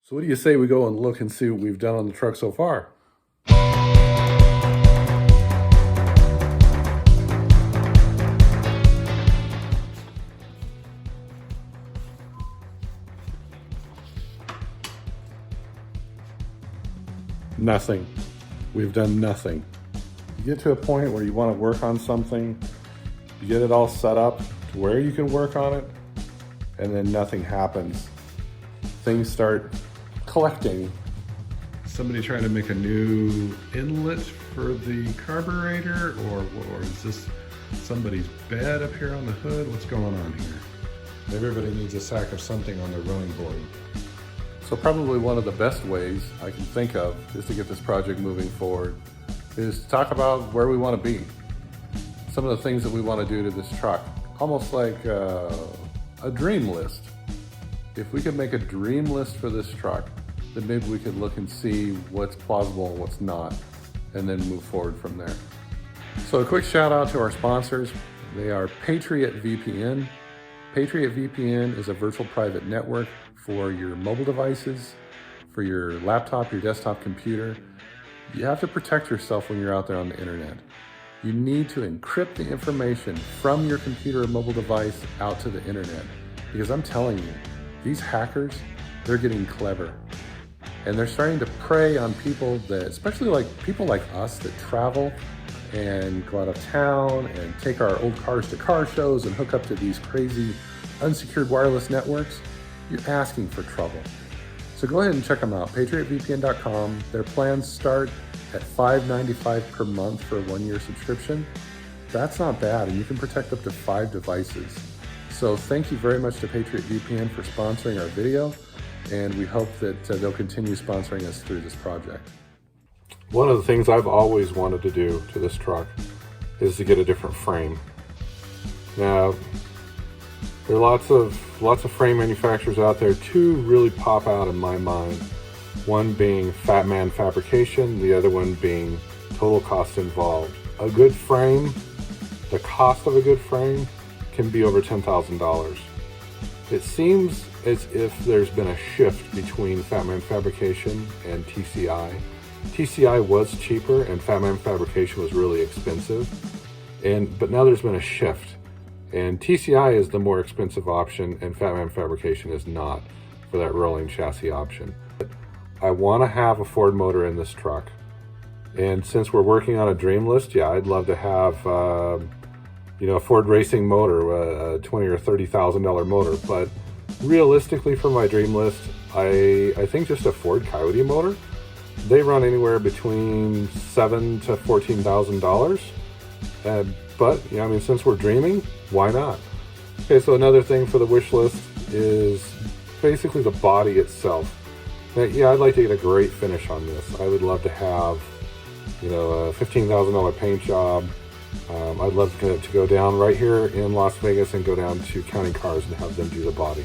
So what do you say we go and look and see what we've done on the truck so far? Nothing. We've done nothing. You get to a point where you want to work on something, you get it all set up to where you can work on it, and then nothing happens. Things start collecting. Somebody trying to make a new inlet for the carburetor, or is this somebody's bed up here on the hood? What's going on here? Everybody needs a sack of something on their running board. So probably one of the best ways I can think of is to get this project moving forward is to talk about where we want to be. Some of the things that we want to do to this truck, almost like a dream list. If we could make a dream list for this truck, then maybe we could look and see what's plausible and what's not, and then move forward from there. So a quick shout out to our sponsors. They are Patriot VPN. Patriot VPN is a virtual private network for your mobile devices, for your laptop, your desktop computer. You have to protect yourself when you're out there on the internet. You need to encrypt the information from your computer or mobile device out to the internet. Because I'm telling you, these hackers, they're getting clever. And they're starting to prey on people that, especially like people like us that travel and go out of town and take our old cars to car shows and hook up to these crazy unsecured wireless networks. You're asking for trouble. So go ahead and check them out, patriotvpn.com. Their plans start at $5.95 per month for a 1-year subscription. That's not bad, and you can protect up to 5 devices. So thank you very much to Patriot VPN for sponsoring our video, and we hope that they'll continue sponsoring us through this project. One of the things I've always wanted to do to this truck is to get a different frame. Now, there are lots of frame manufacturers out there. 2 really pop out in my mind. One being Fat Man Fabrication, the other one being Total Cost Involved. A good frame, the cost of a good frame can be over $10,000. It seems as if there's been a shift between Fat Man Fabrication and TCI. TCI was cheaper and Fat Man Fabrication was really expensive, but now there's been a shift. And TCI is the more expensive option, and Fat Man Fabrication is not for that rolling chassis option. I want to have a Ford motor in this truck. And since we're working on a dream list, yeah, I'd love to have a Ford racing motor, a $20,000 or $30,000 motor. But realistically, for my dream list, I think just a Ford Coyote motor. They run anywhere between $7,000 to $14,000. But yeah, I mean, since we're dreaming, why not? Okay, so another thing for the wish list is basically the body itself. Now, yeah, I'd like to get a great finish on this. I would love to have, a $15,000 paint job. I'd love to go down right here in Las Vegas and go down to Counting Cars and have them do the body.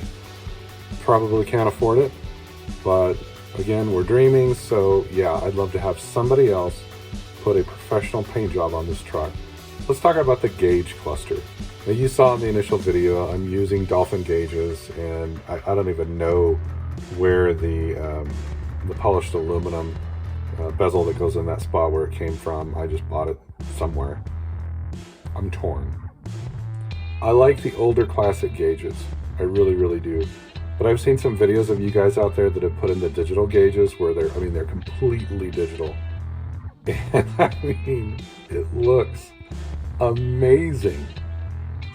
Probably can't afford it, but again, we're dreaming, so yeah, I'd love to have somebody else put a professional paint job on this truck. Let's talk about the gauge cluster. Now, you saw in the initial video, I'm using Dolphin gauges, and I don't even know where the polished aluminum bezel that goes in that spot where it came from. I just bought it somewhere. I'm torn. I like the older classic gauges. I really, really do. But I've seen some videos of you guys out there that have put in the digital gauges where they're completely digital. And I mean, it looks amazing.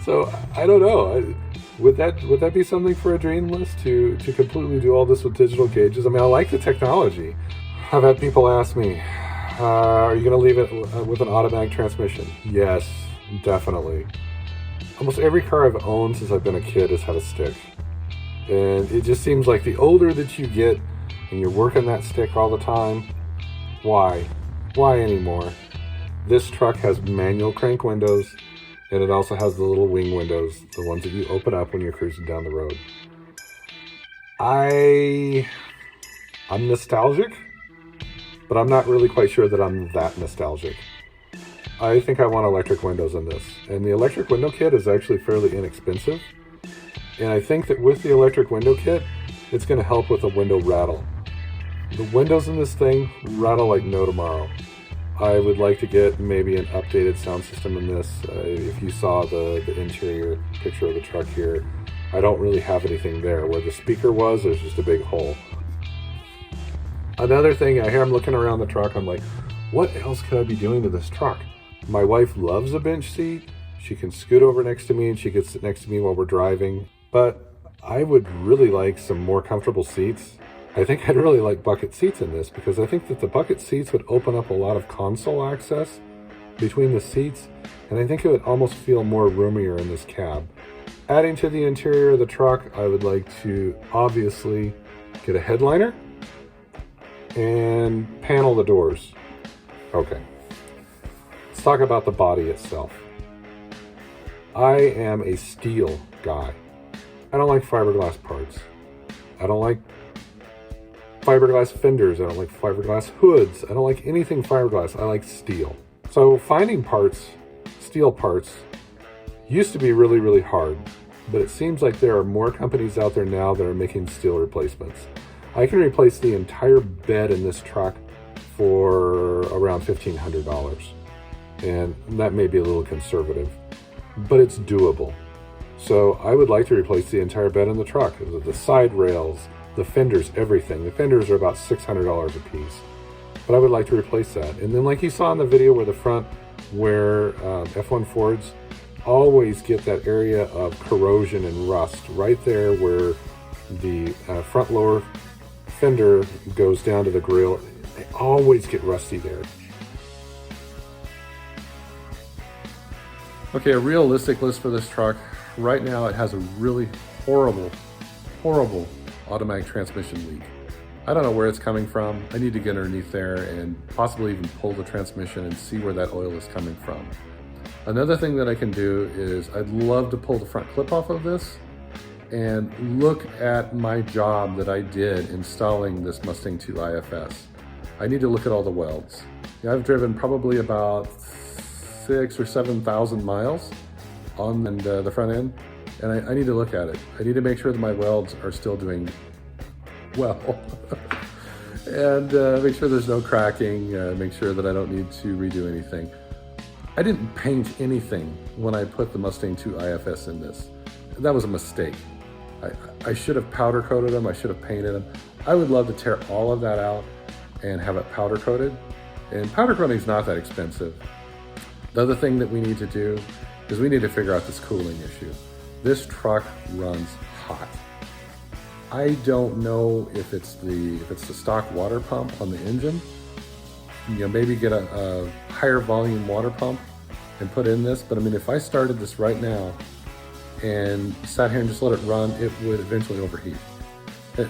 So I don't know. Would that be something for a dream list to completely do all this with digital gauges? I mean, I like the technology. I've had people ask me, are you going to leave it with an automatic transmission? Yes, definitely. Almost every car I've owned since I've been a kid has had a stick. And it just seems like the older that you get and you're working that stick all the time, why anymore? This truck has manual crank windows, and it also has the little wing windows, the ones that you open up when you're cruising down the road. I'm nostalgic, but I'm not really quite sure that I'm that nostalgic. I think I want electric windows in this, and the electric window kit is actually fairly inexpensive. And I think that with the electric window kit, it's going to help with the window rattle. The windows in this thing rattle like no tomorrow. I would like to get maybe an updated sound system in this. If you saw the interior picture of the truck here, I don't really have anything there. Where the speaker was, there's just a big hole. Another thing, I hear I'm looking around the truck, I'm like, what else could I be doing to this truck? My wife loves a bench seat. She can scoot over next to me and she can sit next to me while we're driving. But I would really like some more comfortable seats. I think I'd really like bucket seats in this because I think that the bucket seats would open up a lot of console access between the seats, and I think it would almost feel more roomier in this cab. Adding to the interior of the truck, I would like to obviously get a headliner and panel the doors. Okay, let's talk about the body itself. I am a steel guy. I don't like fiberglass parts. I don't like fiberglass fenders. I don't like fiberglass hoods. I don't like anything fiberglass. I like steel. So finding parts, steel parts, used to be really, really hard, but it seems like there are more companies out there now that are making steel replacements. I can replace the entire bed in this truck for around $1,500, and that may be a little conservative, but it's doable. So I would like to replace the entire bed in the truck, the side rails, the fenders, everything. The fenders are about $600 a piece, but I would like to replace that. And then like you saw in the video where the front, where F1 Fords always get that area of corrosion and rust right there where the front lower fender goes down to the grill. They always get rusty there. Okay, a realistic list for this truck. Right now it has a really horrible automatic transmission leak. I don't know where it's coming from. I need to get underneath there and possibly even pull the transmission and see where that oil is coming from. Another thing that I can do is I'd love to pull the front clip off of this and look at my job that I did installing this Mustang 2 IFS. I need to look at all the welds. Yeah, I've driven probably about 6,000 or 7,000 miles on the front end, and I need to look at it. I need to make sure that my welds are still doing well and make sure there's no cracking, make sure that I don't need to redo anything. I didn't paint anything when I put the Mustang 2 IFS in this. That was a mistake. I should have powder coated them, I should have painted them. I would love to tear all of that out and have it powder coated, and powder coating is not that expensive. The other thing that we need to do is we need to figure out this cooling issue. This truck runs hot. I don't know if it's the stock water pump on the engine. You know, maybe get a higher volume water pump and put in this. But I mean, if I started this right now and sat here and just let it run, it would eventually overheat.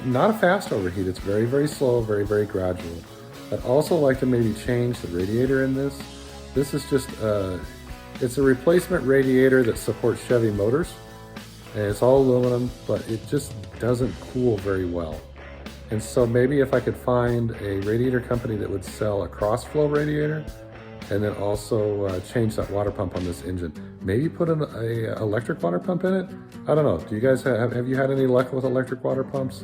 Not a fast overheat. It's very, very slow, very, very gradual. I'd also like to maybe change the radiator in this. This is just it's a replacement radiator that supports Chevy motors, and it's all aluminum, but it just doesn't cool very well. And so maybe if I could find a radiator company that would sell a cross-flow radiator, and then also change that water pump on this engine. Maybe put an electric water pump in it? I don't know. Do you guys have you had any luck with electric water pumps?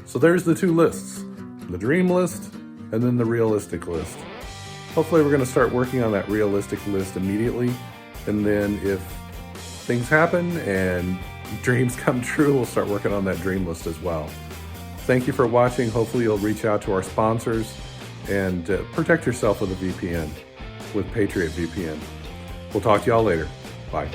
So there's the two lists, the dream list and then the realistic list. Hopefully we're gonna start working on that realistic list immediately. And then if things happen and dreams come true, we'll start working on that dream list as well. Thank you for watching. Hopefully you'll reach out to our sponsors and protect yourself with a VPN, with Patriot VPN. We'll talk to y'all later. Bye.